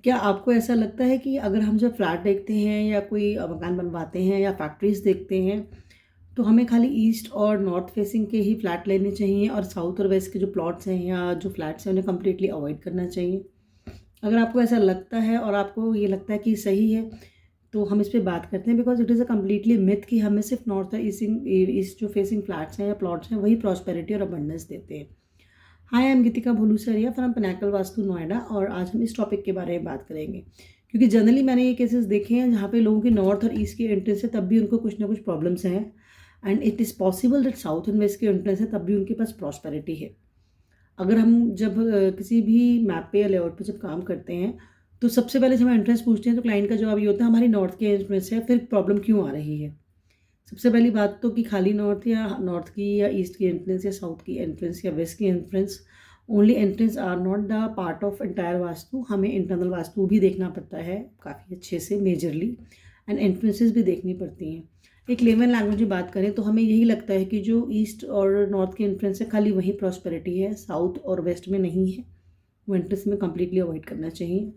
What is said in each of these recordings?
क्या आपको ऐसा लगता है कि अगर हम जब फ्लैट देखते हैं या कोई मकान बनवाते हैं या फैक्ट्रीज़ देखते हैं, तो हमें खाली ईस्ट और नॉर्थ फेसिंग के ही फ्लैट लेने चाहिए और साउथ और वेस्ट के जो प्लॉट्स हैं या जो फ्लैट्स हैं उन्हें कम्प्लीटली अवॉइड करना चाहिए? अगर आपको ऐसा लगता है और आपको ये लगता है कि सही है, तो हम इस पे बात करते हैं because it is a completely myth कि हमें सिर्फ नॉर्थ और ईस्ट जो फेसिंग फ्लैट्स हैं या प्लॉट्स हैं वही प्रॉस्पेरिटी और अबंडेंस देते हैं। Hi, I am Geetika Bhulusaria from Pinnacle Vastu Noida और आज हम इस टॉपिक के बारे में बात करेंगे क्योंकि जनरली मैंने ये केसेस देखे हैं जहाँ पे लोगों की नॉर्थ और ईस्ट की एंट्रेंस है तब भी उनको कुछ ना कुछ प्रॉब्लम्स हैं and it is possible that south and west की एंट्रेंस है तब भी उनके पास प्रॉस्पेरिटी है। अगर हम जब किसी भी मैप पे या लेआउट पे जब काम करते हैं तो सबसे पहले जब हम एंट्रेंस पूछते हैं तो क्लाइंट का जवाब ये होता है हमारी नॉर्थ की एंट्रेंस है, फिर प्रॉब्लम क्यों आ रही है। सबसे पहली बात तो कि खाली नॉर्थ की या ईस्ट की एंट्रेंस या साउथ की एंट्रेंस या वेस्ट की entrance only entrance are not the part of entire Vastu. हमें इंटरनल वास्तु भी देखना पड़ता है काफ़ी अच्छे से मेजरली एंड एंट्रेंसेस भी देखनी पड़ती हैं। एक लेमन लैंग्वेज में बात करें तो हमें यही लगता है कि जो ईस्ट और नॉर्थ की एंट्रेंस है खाली वही प्रॉस्पेरिटी है, साउथ और वेस्ट में नहीं है। वो एंट्रेंस में कम्प्लीटली अवॉइड करना चाहिए।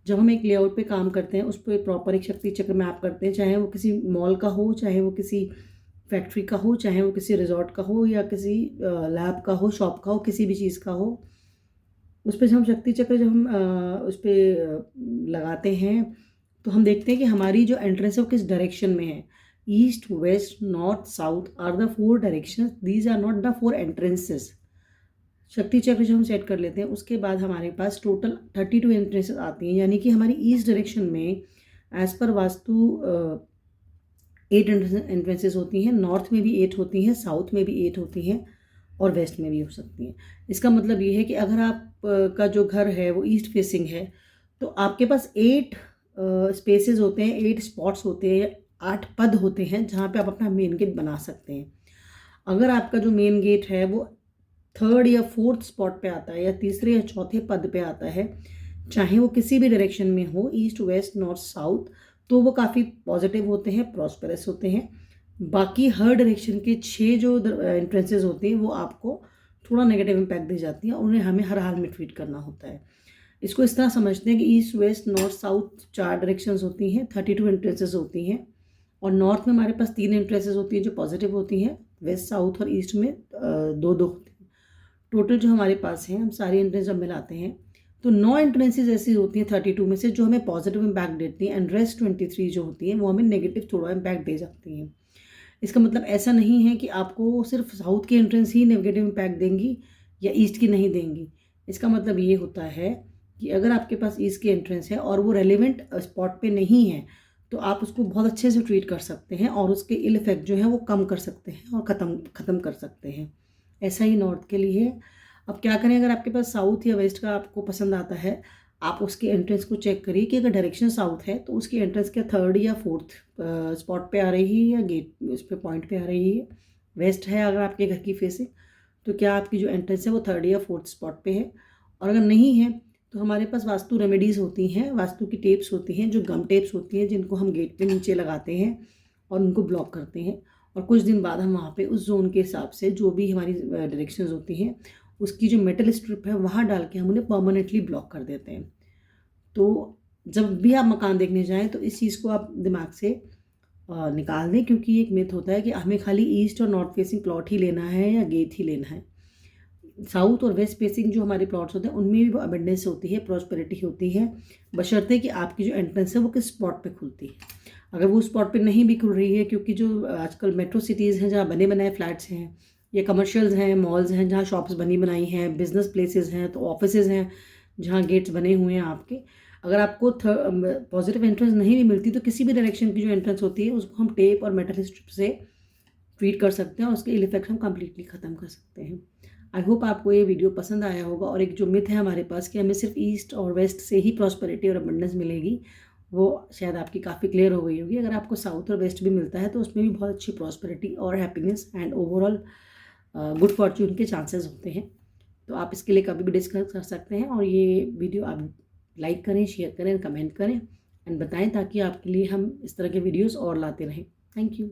जब हम एक लेआउट पे काम करते हैं उस पर प्रॉपर एक शक्ति चक्र मैप करते हैं, चाहे वो किसी मॉल का हो, चाहे वो किसी फैक्ट्री का हो, चाहे वो किसी रिजॉर्ट का हो या किसी लैब का हो, शॉप का हो, किसी भी चीज़ का हो, उस पे जब हम शक्ति चक्र जब हम उस पे लगाते हैं तो हम देखते हैं कि हमारी जो एंट्रेंस है वो किस डायरेक्शन में है। East, west, north, south are the 4 directions, these are not the 4 entrances. शक्ति चक्र जब हम सेट कर लेते हैं उसके बाद हमारे पास टोटल 32 एंट्रेंसेस आती हैं, यानी कि हमारी ईस्ट डायरेक्शन में एज पर वास्तु 8 एंट्रेंसेस होती हैं, नॉर्थ में भी 8 होती हैं, साउथ में भी 8 होती हैं और वेस्ट में भी हो सकती हैं। इसका मतलब ये है कि अगर आप का जो घर है वो ईस्ट फेसिंग है तो आपके पास 8 स्पेसेस होते हैं, 8 स्पॉट्स होते हैं, 8 पद होते हैं जहाँ पे आप अपना मेन गेट बना सकते हैं। अगर आपका जो मेन गेट है वो 3rd या 4th स्पॉट पे आता है या तीसरे या चौथे पद पे आता है, चाहे वो किसी भी डायरेक्शन में हो, ईस्ट, वेस्ट, नॉर्थ, साउथ, तो वो काफ़ी पॉजिटिव होते हैं, प्रॉस्पेरस होते हैं। बाकी हर डायरेक्शन के 6 जो एंट्रेंसेस होती हैं वो आपको थोड़ा नेगेटिव इम्पैक्ट दे जाती हैं, उन्हें हमें हर हाल में ट्रीट करना होता है। इसको इस तरह समझते हैं कि east, west, north, south 4 directions होती हैं, 32 एंट्रेंसेस होती हैं और नॉर्थ में हमारे पास 3 एंट्रेंसेस होती हैं जो पॉजिटिव होती हैं, वेस्ट, साउथ और ईस्ट में 2-2 होती हैं। टोटल जो हमारे पास हैं, हम सारी एंट्रेंस जब मिलाते हैं तो 9 एंट्रेंसेस ऐसी होती हैं 32 में से जो हमें पॉजिटिव इम्पैक्ट देती हैं एंड रेस्ट 23 जो होती हैं वो हमें नेगेटिव थोड़ा इम्पैक्ट दे जाती हैं। इसका मतलब ऐसा नहीं है कि आपको सिर्फ साउथ की एंट्रेंस ही नेगेटिव इम्पैक्ट देंगी या ईस्ट की नहीं देंगी। इसका मतलब ये होता है कि अगर आपके पास ईस्ट की एंट्रेंस है और वो रेलिवेंट स्पॉट पे नहीं है तो आप उसको बहुत अच्छे से ट्रीट कर सकते हैं और उसके इल इफेक्ट जो है वो कम कर सकते हैं और ख़त्म कर सकते हैं। ऐसा ही नॉर्थ के लिए है। अब क्या करें, अगर आपके पास साउथ या वेस्ट का आपको पसंद आता है, आप उसके एंट्रेंस को चेक करिए कि अगर डायरेक्शन साउथ है तो उसकी एंट्रेंस क्या 3rd या 4th स्पॉट पे आ रही है या गेट उस पे पॉइंट पे आ रही है। वेस्ट है अगर आपके घर की फेसिंग तो क्या आपकी जो एंट्रेंस है वो 3rd या 4th स्पॉट पे है, और अगर नहीं है तो हमारे पास वास्तु रेमेडीज़ होती हैं, वास्तु की टेप्स होती हैं जो गम टेप्स होती हैं जिनको हम गेट पे नीचे लगाते हैं और उनको ब्लॉक करते हैं और कुछ दिन बाद हम वहाँ पे उस जोन के हिसाब से जो भी हमारी डायरेक्शंस होती हैं उसकी जो मेटल स्ट्रिप है वहाँ डाल के हम उन्हें परमानेंटली ब्लॉक कर देते हैं। तो जब भी आप मकान देखने जाएँ तो इस चीज़ को आप दिमाग से निकाल दें, क्योंकि एक मिथ होता है कि हमें खाली ईस्ट और नॉर्थ फेसिंग प्लॉट ही लेना है या गेट ही लेना है। साउथ और वेस्ट फेसिंग जो हमारे प्लॉट्स होते हैं उनमें भी अबंडेंस होती है, प्रॉस्पेरिटी होती है, बशर्ते कि आपकी जो एंट्रेंस है वो किस स्पॉट पे खुलती है। अगर वो स्पॉट पे नहीं भी खुल रही है, क्योंकि जो आजकल मेट्रो सिटीज़ हैं जहाँ बने बनाए फ्लैट्स हैं या कमर्शियल्स हैं, मॉल्स हैं जहाँ शॉप्स बनी बनाई हैं, बिजनेस प्लेसेस हैं, तो ऑफिसेज़ हैं जहाँ गेट्स बने हुए हैं आपके, अगर आपको पॉजिटिव एंट्रेंस नहीं भी मिलती तो किसी भी डायरेक्शन की जो एंट्रेंस होती है उसको हम टेप और मेटल स्ट्रिप से ट्रीट कर सकते हैं और उसके इल इफेक्ट हम कम्प्लीटली ख़त्म कर सकते हैं। आई होप आपको ये वीडियो पसंद आया होगा और एक जो मिथ है हमारे पास कि हमें सिर्फ ईस्ट और वेस्ट से ही प्रॉस्पेरिटी और अबंडेंस मिलेगी, वो शायद आपकी काफ़ी क्लियर हो गई होगी। अगर आपको साउथ और वेस्ट भी मिलता है तो उसमें भी बहुत अच्छी प्रॉस्पेरिटी और happiness and overall good Fortune के चांसेस होते हैं। तो आप इसके लिए कभी भी डिस्कस कर सकते हैं और ये वीडियो आप लाइक करें, शेयर करें, कमेंट करें एंड बताएं ताकि आपके लिए हम इस तरह के वीडियोस और लाते रहें। Thank you.